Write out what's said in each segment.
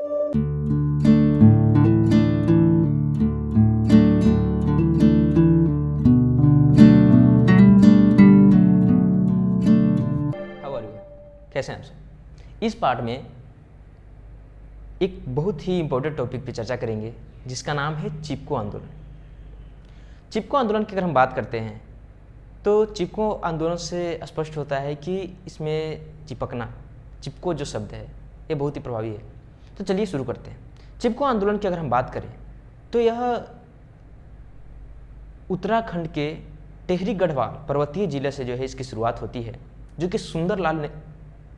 How are you? कैसे हैं आप सब? इस पार्ट में एक बहुत ही इम्पोर्टेंट टॉपिक पे चर्चा करेंगे जिसका नाम है चिपको आंदोलन। चिपको आंदोलन की अगर हम बात करते हैं तो चिपको आंदोलन से स्पष्ट होता है कि इसमें चिपकना, चिपको जो शब्द है ये बहुत ही प्रभावी है। तो चलिए शुरू करते हैं। चिपको आंदोलन की अगर हम बात करें तो यह उत्तराखंड के टेहरी गढ़वाल पर्वतीय जिले से जो है इसकी शुरुआत होती है, जो कि सुंदरलाल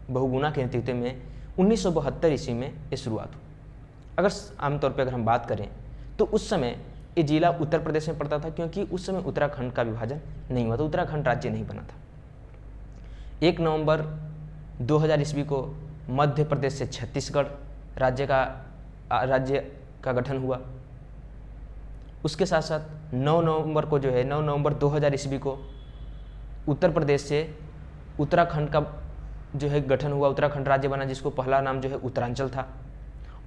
बहुगुणा के नेतृत्व में 1972 ईस्वी में ये शुरुआत हुई। अगर आमतौर पर अगर हम बात करें तो उस समय ये जिला उत्तर प्रदेश में पड़ता था, क्योंकि उस समय उत्तराखंड का विभाजन नहीं हुआ था, उत्तराखंड राज्य नहीं बना था। 1 नवंबर 2000 ईस्वी को मध्य प्रदेश से छत्तीसगढ़ राज्य का गठन हुआ। उसके साथ साथ 9 नवंबर 2000 ईस्वी को उत्तर प्रदेश से उत्तराखंड का जो है गठन हुआ, उत्तराखंड राज्य बना, जिसको पहला नाम जो है उत्तरांचल था।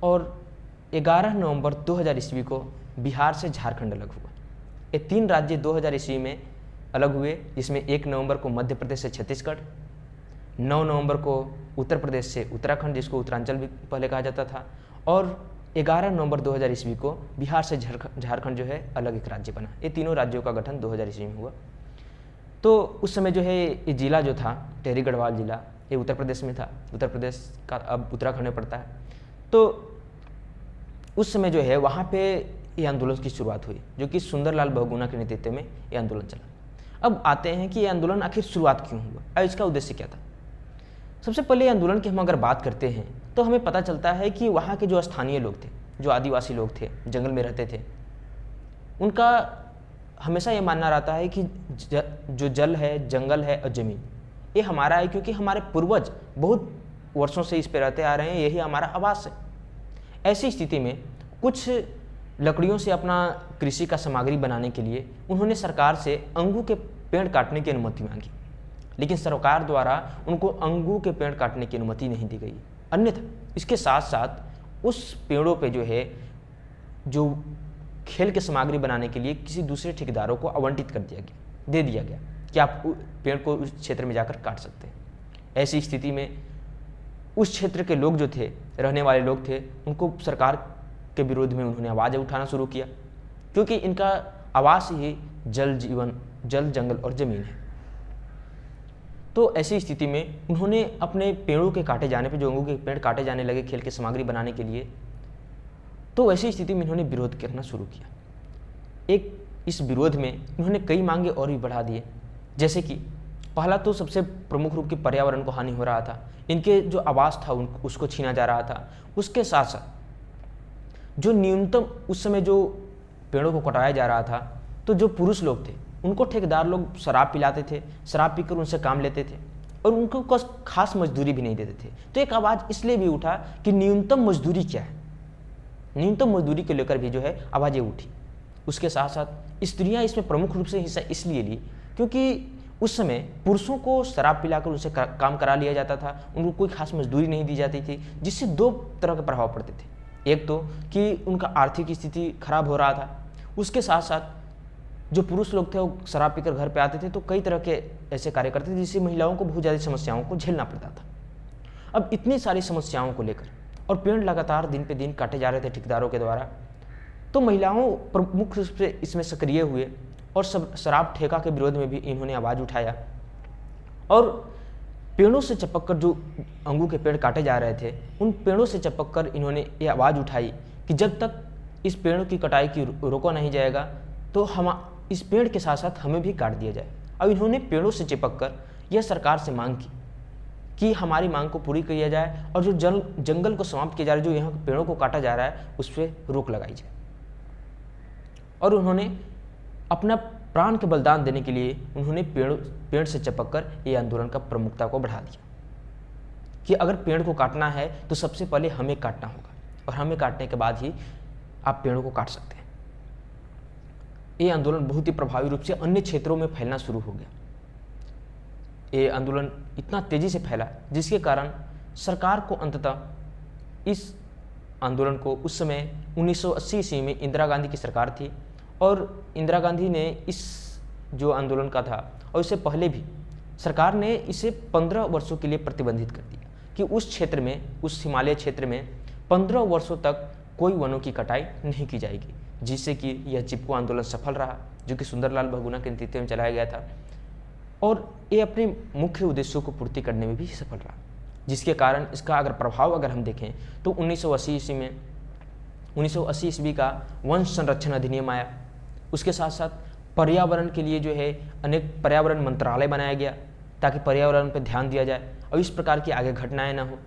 और 11 नवंबर 2000 ईस्वी को बिहार से झारखंड अलग हुआ। ये 3 राज्य 2000 ईस्वी में अलग हुए, जिसमें 1 नवंबर को मध्य प्रदेश से छत्तीसगढ़, 9 नवंबर को उत्तर प्रदेश से उत्तराखंड, जिसको उत्तरांचल भी पहले कहा जाता था, और 11 नवंबर 2000 ईस्वी को बिहार से झारखंड जो है अलग एक राज्य बना। ये तीनों राज्यों का गठन 2000 ईस्वी में हुआ। तो उस समय जो है ये जिला जो था टेहरी गढ़वाल जिला, ये उत्तर प्रदेश में था। उत्तर प्रदेश का अब उत्तराखंड में पड़ता है। तो उस समय जो है वहाँ पे ये आंदोलन की शुरुआत हुई, जो कि सुंदरलाल बहुगुणा के नेतृत्व में ये आंदोलन चला। अब आते हैं कि ये आंदोलन आखिर शुरुआत क्यों हुआ और इसका उद्देश्य क्या था। सबसे पहले आंदोलन की हम अगर बात करते हैं तो हमें पता चलता है कि वहाँ के जो स्थानीय लोग थे, जो आदिवासी लोग थे, जंगल में रहते थे, उनका हमेशा ये मानना रहता है कि जो जल है, जंगल है और ज़मीन, ये हमारा है, क्योंकि हमारे पूर्वज बहुत वर्षों से इस पे रहते आ रहे हैं, यही हमारा आवास है। ऐसी स्थिति में कुछ लकड़ियों से अपना कृषि का सामग्री बनाने के लिए उन्होंने सरकार से अंगू के पेड़ काटने की अनुमति मांगी, लेकिन सरकार द्वारा उनको अंगू के पेड़ काटने की अनुमति नहीं दी गई। अन्यथा इसके साथ साथ उस पेड़ों पे जो है जो खेल के सामग्री बनाने के लिए किसी दूसरे ठेकेदारों को आवंटित दे दिया गया कि आप पेड़ को उस क्षेत्र में जाकर काट सकते हैं। ऐसी स्थिति में उस क्षेत्र के लोग जो थे, रहने वाले लोग थे, उनको सरकार के विरोध में उन्होंने आवाज़ उठाना शुरू किया, क्योंकि इनका आवास ही जल, जंगल और ज़मीन है। तो ऐसी स्थिति में उन्होंने अपने पेड़ों के काटे जाने पे, जो अंगू के पेड़ काटे जाने लगे खेल की सामग्री बनाने के लिए, तो ऐसी स्थिति में इन्होंने विरोध करना शुरू किया। इस विरोध में उन्होंने कई मांगे और भी बढ़ा दिए, जैसे कि पहला तो सबसे प्रमुख रूप की पर्यावरण को हानि हो रहा था, इनके जो आवास था उसको छीना जा रहा था। उसके साथ साथ जो न्यूनतम उस समय जो पेड़ों को कटाया जा रहा था, तो जो पुरुष लोग थे उनको ठेकेदार लोग शराब पिलाते थे, शराब पीकर उनसे काम लेते थे और उनको खास मजदूरी भी नहीं देते थे। तो एक आवाज़ इसलिए भी उठा कि न्यूनतम मजदूरी क्या है, न्यूनतम मजदूरी को लेकर भी जो है आवाज़ें उठी। उसके साथ साथ स्त्रियां इसमें प्रमुख रूप से हिस्सा इसलिए ली क्योंकि उस समय पुरुषों को शराब पिलाकर उनसे काम करा लिया जाता था, उनको कोई खास मजदूरी नहीं दी जाती थी, जिससे 2 तरह के प्रभाव पड़ते थे। एक तो कि उनका आर्थिक स्थिति खराब हो रहा था, उसके साथ साथ जो पुरुष लोग थे वो शराब पीकर घर पे आते थे, तो कई तरह के ऐसे कार्य करते थे जिससे महिलाओं को बहुत ज़्यादा समस्याओं को झेलना पड़ता था। अब इतनी सारी समस्याओं को लेकर और पेड़ लगातार दिन पे दिन काटे जा रहे थे ठेकेदारों के द्वारा, तो महिलाओं प्रमुख रूप से इसमें सक्रिय हुए और शराब ठेका के विरोध में भी इन्होंने आवाज़ उठाया। और पेड़ों से चिपककर जो अंगू के पेड़ काटे जा रहे थे, उन पेड़ों से चिपककर इन्होंने ये आवाज़ उठाई कि जब तक इस पेड़ की कटाई की रोका नहीं जाएगा तो हम इस पेड़ के साथ साथ हमें भी काट दिया जाए। अब इन्होंने पेड़ों से चिपककर यह सरकार से मांग की कि हमारी मांग को पूरी किया जाए और जो जंगल को समाप्त किया जा रहा है, जो यहाँ पेड़ों को काटा जा रहा है, उस पर रोक लगाई जाए। और उन्होंने अपना प्राण के बलिदान देने के लिए उन्होंने पेड़ से चिपककर ये आंदोलन का प्रमुखता को बढ़ा दिया कि अगर पेड़ को काटना है तो सबसे पहले हमें काटना होगा और हमें काटने के बाद ही आप पेड़ों को काट सकते हैं। ये आंदोलन बहुत ही प्रभावी रूप से अन्य क्षेत्रों में फैलना शुरू हो गया। ये आंदोलन इतना तेजी से फैला जिसके कारण सरकार को अंततः इस आंदोलन को उस समय 1980 ईस्वी में इंदिरा गांधी की सरकार थी और इंदिरा गांधी ने इस जो आंदोलन का था और इससे पहले भी सरकार ने इसे 15 वर्षों के लिए प्रतिबंधित कर दिया कि उस क्षेत्र में, उस हिमालय क्षेत्र में 15 वर्षों तक कोई वनों की कटाई नहीं की जाएगी, जिससे कि यह चिपको आंदोलन सफल रहा, जो कि सुंदरलाल बहुगुणा के नेतृत्व में चलाया गया था और ये अपने मुख्य उद्देश्यों को पूर्ति करने में भी सफल रहा, जिसके कारण इसका अगर प्रभाव अगर हम देखें तो 1980 ईस्वी का वन संरक्षण अधिनियम आया। उसके साथ साथ पर्यावरण के लिए जो है अनेक पर्यावरण मंत्रालय बनाया गया ताकि पर्यावरण पर ध्यान दिया जाए और इस प्रकार की आगे घटनाएं ना हो।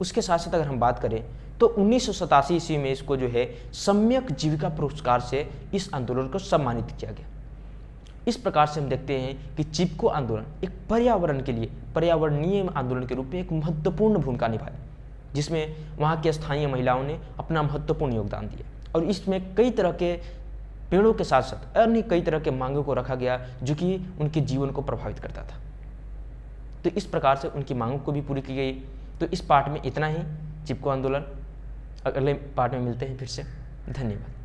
उसके साथ साथ अगर हम बात करें तो 1987 ईस्वी में इसको जो है सम्यक जीविका पुरस्कार से इस आंदोलन को सम्मानित किया गया। इस प्रकार से हम देखते हैं कि चिपको आंदोलन एक पर्यावरण के लिए पर्यावरणीय आंदोलन के रूप में एक महत्वपूर्ण भूमिका निभाई, जिसमें वहाँ के स्थानीय महिलाओं ने अपना महत्वपूर्ण योगदान दिया और इसमें कई तरह के पेड़ों के साथ साथ अन्य कई तरह के मांगों को रखा गया जो कि उनके जीवन को प्रभावित करता था। तो इस प्रकार से उनकी मांगों को भी पूरी की गई। तो इस पार्ट में इतना ही चिपको आंदोलन, अगले पार्ट में मिलते हैं फिर से। धन्यवाद।